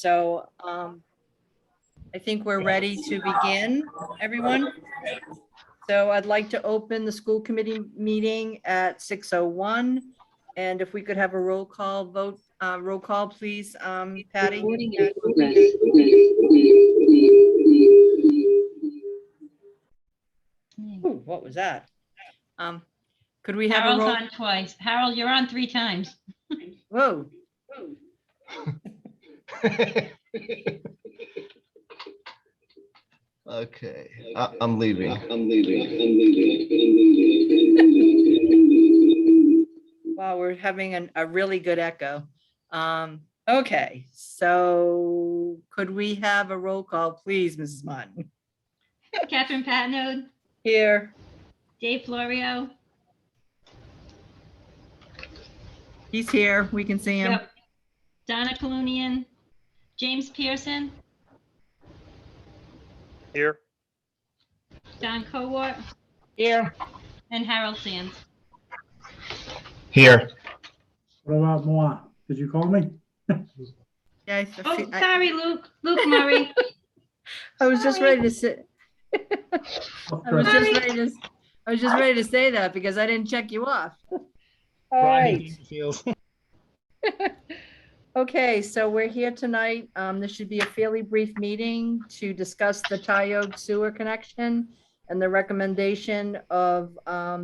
so I think we're ready to begin, everyone. So I'd like to open the school committee meeting at 6:01. And if we could have a roll call vote, roll call, please, Patty. Ooh, what was that? Could we have Harold's a roll? on twice. Harold, you're on 3 times. Whoa. Okay, I'm leaving. Wow, we're having a really good echo. Okay, so could we have a roll call, please, Mrs. Martin? Catherine Patnode, Here, Dave Florio. he's here, we can see him. Yep. Donna Colunian, James Pearson, Here. Don Cowart, Here. and Harold Sands. Here. What about moi? Did you call me? Yeah, Oh, sorry, Luke Murray. I was just sorry. ready to sit. Oh, I was sorry. just ready to, I was just ready to say that because I didn't check you off. All Rodney right. Dangerfield. Okay, so we're here tonight. This should be a fairly brief meeting to discuss the Tyoke sewer connection and the recommendation of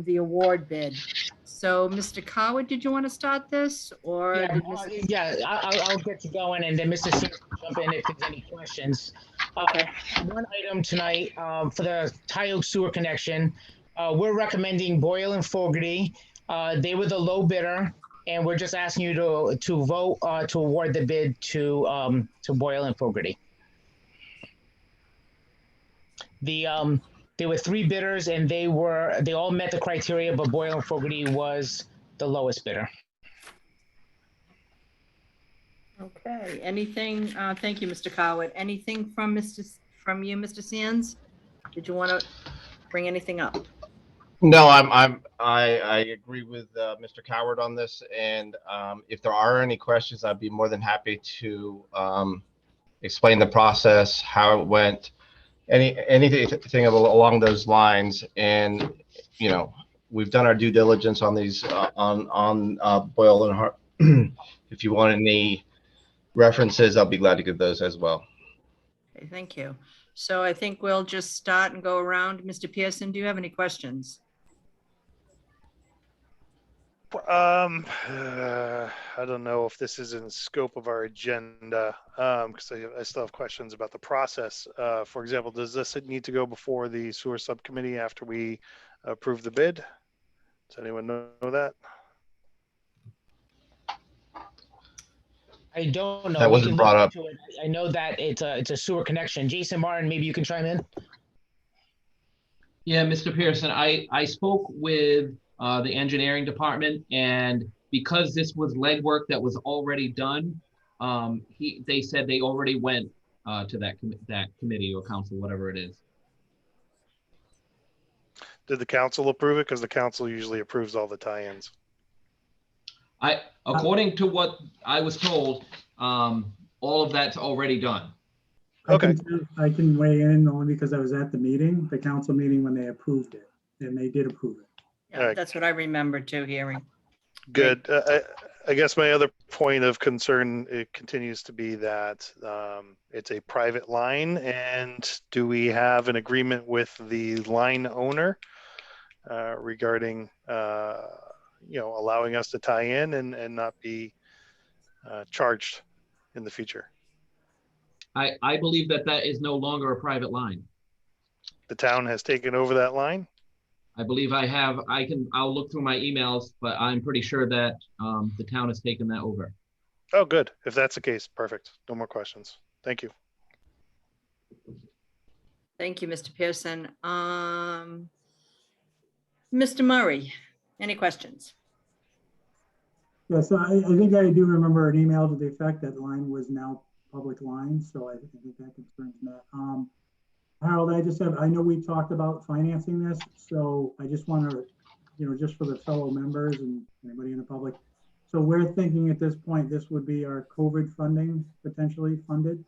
the award bid. So, Mr. Coward, did you want to start this or? Yeah, did Mrs. I'll get you going, and then Mr. Sears can jump in if there's any questions. Okay. One item tonight for the Tyoke sewer connection, we're recommending Boyle and Fogarty. They were the low bidder, and we're just asking you to vote to award the bid to Boyle and Fogarty. There were 3 bidders, and they all met the criteria, but Boyle and Fogarty was the lowest bidder. Okay, anything, thank you, Mr. Coward. Anything from you, Mr. Sands? Did you want to bring anything up? No, I agree with Mr. Coward on this, and if there are any questions, I'd be more than happy to explain the process, how it went, anything along those lines. And you know, we've done our due diligence on these on Boyle and Hart. If you want any references, I'll be glad to give those as well. Okay, thank you. So I think we'll just start and go around. Mr. Pearson, do you have any questions? I don't know if this is in scope of our agenda, because I still have questions about the process. For example, does this need to go before the sewer subcommittee after we approve the bid? Does anyone know that? I don't know. That We wasn't can brought look up. into it. I know that it's a sewer connection. Jason Martin, maybe you can chime in. Yeah, Mr. Pearson, I spoke with the engineering department, and because this was legwork that was already done, they said they already went to that committee or council, whatever it is. Did the council approve it? Because the council usually approves all the tie-ins. According to what I was told, all of that's already done. Okay. I can weigh in only because I was at the meeting, the council meeting when they approved it, and they did approve it. Yeah, Alright. that's what I remember too, hearing. Good. I guess my other point of concern, it continues to be that it's a private line, and do we have an agreement with the line owner regarding allowing us to tie in and not be charged in the future? I believe that is no longer a private line. The town has taken over that line? I believe I have. I'll look through my emails, but I'm pretty sure that the town has taken that over. Oh, good. If that's the case, perfect. No more questions. Thank you. Thank you, Mr. Pearson. Mr. Murray, any questions? Yes, I think I do remember an email to the effect that line was now public line, so I think that concerns that. Harold, I know we talked about financing this, so I just want to, just for the fellow members and anybody in the public, So we're thinking at this point, this would be our COVID funding potentially funded?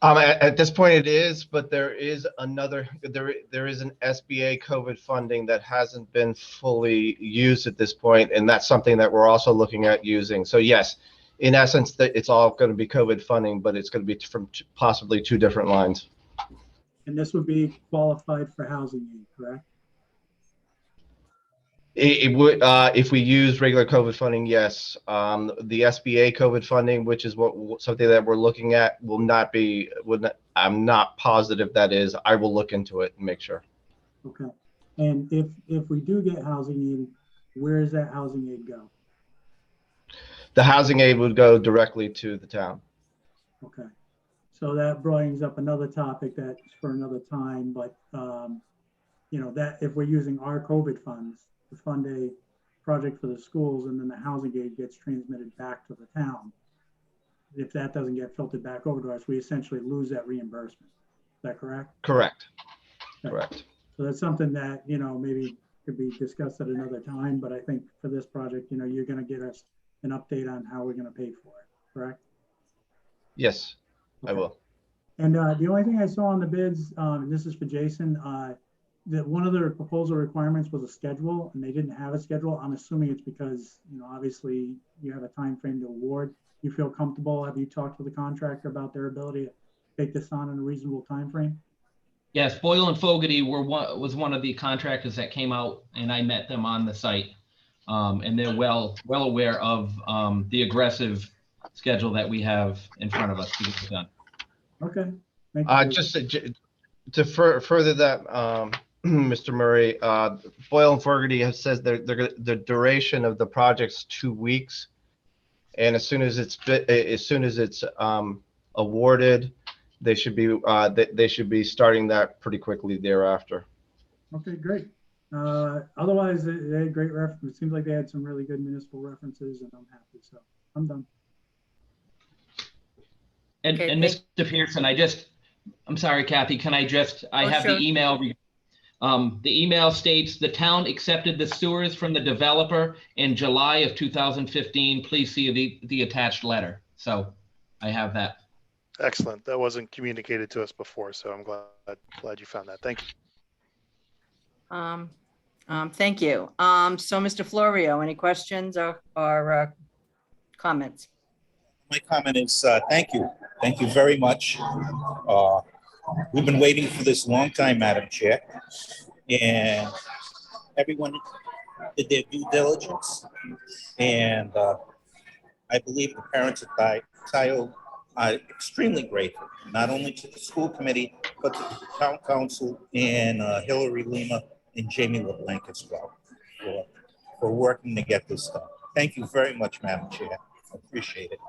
At this point it is, but there is there is an SBA COVID funding that hasn't been fully used at this point, and that's something that we're also looking at using. So yes, in essence, that it's all going to be COVID funding, but it's going to be from possibly two different lines. And this would be qualified for housing aid, correct? It would, if we use regular COVID funding, yes. The SBA COVID funding, which is something that we're looking at, I'm not positive that is. I will look into it and make sure. Okay. And if we do get housing aid, where does that housing aid go? The housing aid would go directly to the town. Okay. So that brings up another topic that's for another time, but you know, that if we're using our COVID funds to fund a project for the schools and then the housing aid gets transmitted back to the town, if that doesn't get filtered back over to us, we essentially lose that reimbursement. Is that correct? Correct. Okay. Correct. So that's something that, you know, maybe could be discussed at another time, but I think for this project, you know, you're going to get us an update on how we're going to pay for it, correct? Yes, I Okay. will. And the only thing I saw on the bids, and this is for Jason, that one of their proposal requirements was a schedule, and they didn't have a schedule. I'm assuming it's because, you know, obviously you have a time frame to award. You feel comfortable? Have you talked to the contractor about their ability to take this on in a reasonable time frame? Yes, Boyle and Fogarty was one of the contractors that came out, and I met them on the site. And they're well aware of the aggressive schedule that we have in front of us to get it done. Okay. Thank you. Just to further that, Mr. Murray, Boyle and Fogarty has says the duration of the project's 2 weeks, and as soon as it's awarded, they should be starting that pretty quickly thereafter. Okay, great. Otherwise, they had great reference. It seems like they had some really good municipal references, and I'm happy. So I'm done. And Okay, Mr. Pearson, I'm sorry, Kathy, I have sure. the email. The email states the town accepted the sewers from the developer in July of 2015. Please see the attached letter. So I have that. Excellent. That wasn't communicated to us before, so I'm glad you found that. Thank you. Thank you. So Mr. Florio, any questions or comments? My comment is, thank you. Thank you very much. We've been waiting for this a long time, Madam Chair. And everyone did their due diligence. And I believe the parents at Tayo are extremely grateful, not only to the school committee, but to the town council and Hillary Lima and Jamie LeBlanc as well for working to get this done. Thank you very much, Madam Chair. I appreciate it.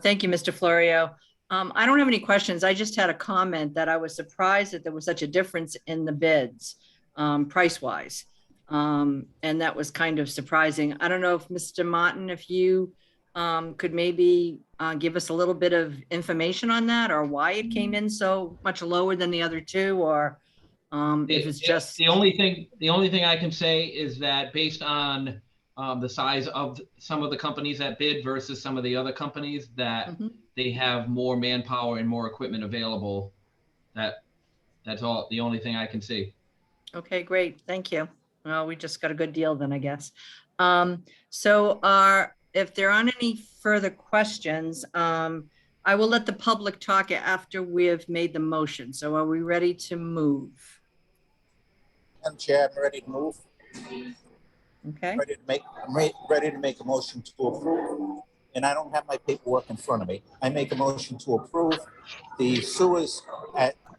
Thank you, Mr. Florio. I don't have any questions. I just had a comment that I was surprised that there was such a difference in the bids, price-wise. And that was kind of surprising. I don't know if Mr. Martin, if you could maybe give us a little bit of information on that, or why it came in so much lower than the other two, or if it's just the only thing I can say is that based on the size of some of the companies that bid versus some of the other companies, that they have more manpower and more equipment available. That's all. The only thing I can see. Okay, great. Thank you. Well, we just got a good deal then, I guess. So if there aren't any further questions, I will let the public talk after we have made the motion. So are we ready to move? Madam Chair, I'm ready to move. Okay. I'm ready to make a motion to approve. And I don't have my paperwork in front of me. I make a motion to approve the sewers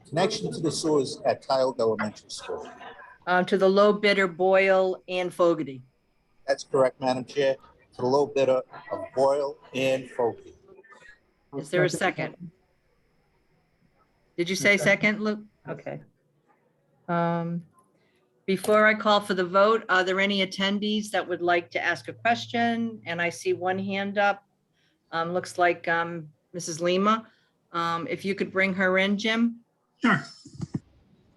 connection to the sewers at Tiled Elementary School. To the low bidder, Boyle and Fogarty. That's correct, Madam Chair. To the low bidder of Boyle and Fogarty. Is there a second? Did you say second, Luke? Okay. Before I call for the vote, are there any attendees that would like to ask a question? And I see one hand up. Looks like Mrs. Lima. If you could bring her in, Jim. Sure.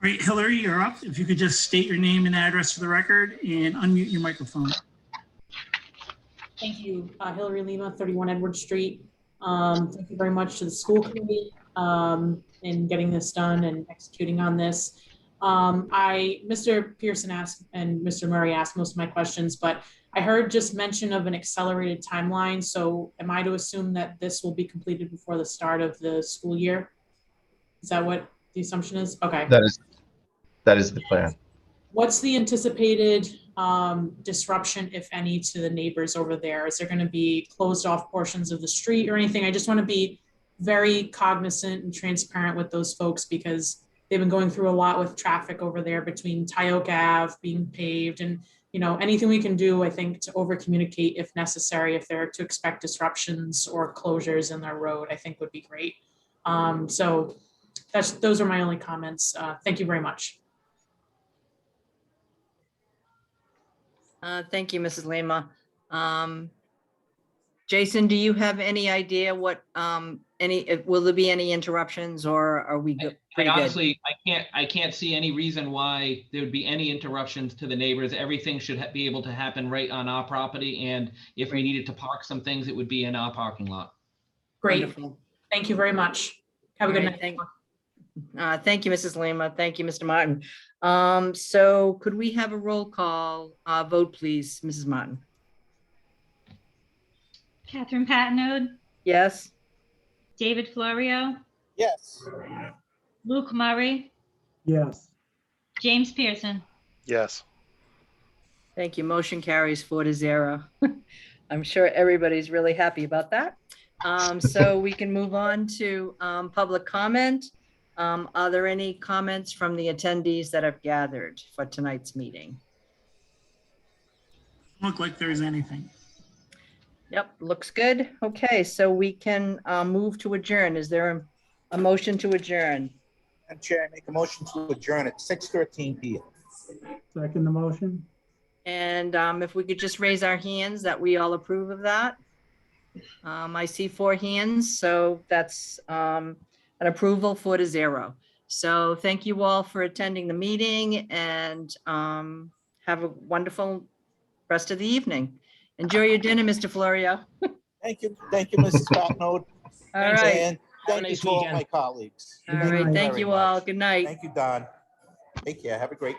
Great, Hillary, you're up. If you could just state your name and address for the record and unmute your microphone. Thank you, Hillary Lima, 31 Edward Street. Thank you very much to the school committee in getting this done and executing on this. Mr. Pearson asked and Mr. Murray asked most of my questions, but I heard just mention of an accelerated timeline. So am I to assume that this will be completed before the start of the school year? Is that what the assumption is? Okay. That is the plan. What's the anticipated disruption, if any, to the neighbors over there? Is there going to be closed off portions of the street or anything? I just want to be very cognizant and transparent with those folks because they've been going through a lot with traffic over there between Tyoke Ave being paved and, you know, anything we can do, I think, to over communicate if necessary, if they're to expect disruptions or closures in their road, I think would be great. So those are my only comments. Thank you very much. Thank you, Mrs. Lima. Jason, do you have any idea what, will there be any interruptions or are we good? I Pretty good? honestly, I can't see any reason why there would be any interruptions to the neighbors. Everything should be able to happen right on our property. And if we needed to park some things, it would be in our parking lot. Great. Wonderful. Thank you very much. Have a good All right, night. Thank you, Mrs. Lima. Thank you, Mr. Martin. So could we have a roll call vote, please, Mrs. Martin? Catherine Patino, Yes? David Florio, Yes. Luke Murray, Yes. James Pearson. Yes. Thank you. Motion carries 4-0. I'm sure everybody's really happy about that. So we can move on to public comment. Are there any comments from the attendees that have gathered for tonight's meeting? Look like there's anything. Yep, looks good. Okay, so we can move to adjourn. Is there a motion to adjourn? Madam Chair, I make a motion to adjourn at 6:13 p.m. Second the motion? And if we could just raise our hands that we all approve of that. I see 4 hands, so that's an approval 4-0. So thank you all for attending the meeting and have a wonderful rest of the evening. Enjoy your dinner, Mr. Florio. Thank you, Mrs. Patino. All Thanks, right. Ann. Have a Thank you nice to all weekend. my colleagues. All right, thank very you all. much. Good night. Thank you, Don. Take care. Have a great